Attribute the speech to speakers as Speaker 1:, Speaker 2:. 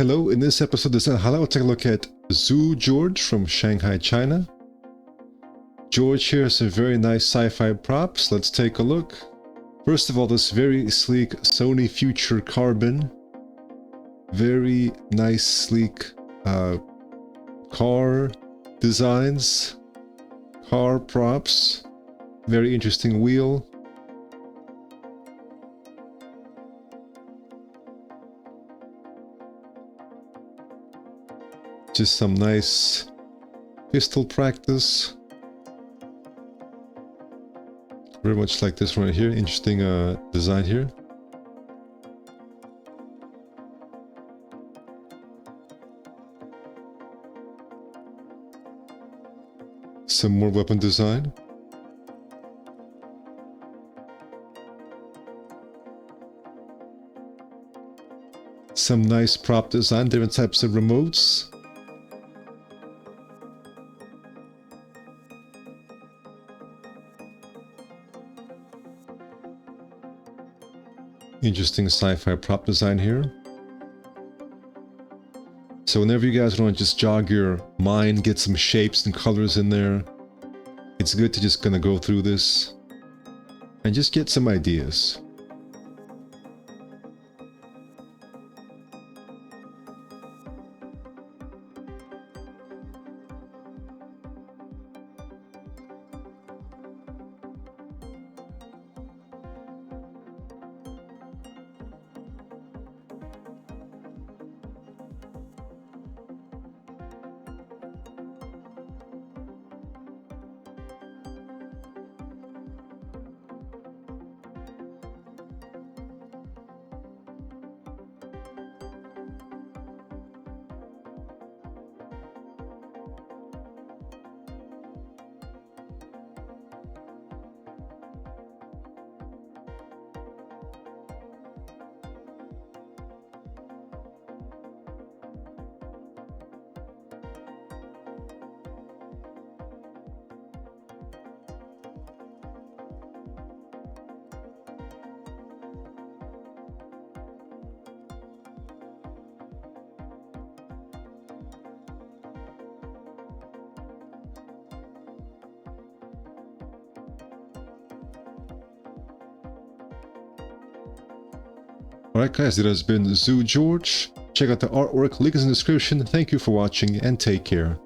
Speaker 1: Hello, in this episode of Design Highlight, we'll take a look at Zoo George from Shanghai, China. George here has some very nice sci-fi props. Let's take a look. First of all, this very sleek Sony Future Carbon. Very nice, sleek car designs, car props. Very interesting wheel. Just some nice pistol practice. Very much like this one right here. Interesting design here. Some more weapon design. Some nice prop design, different types of remotes. Interesting sci-fi prop design here. So whenever you guys want to just jog your mind, get some shapes and colors in there, it's good to just gonna go through this and just get some ideas. Alright guys, that has been Zoo George. Check out the artwork, link is in the description. Thank you for watching and take care.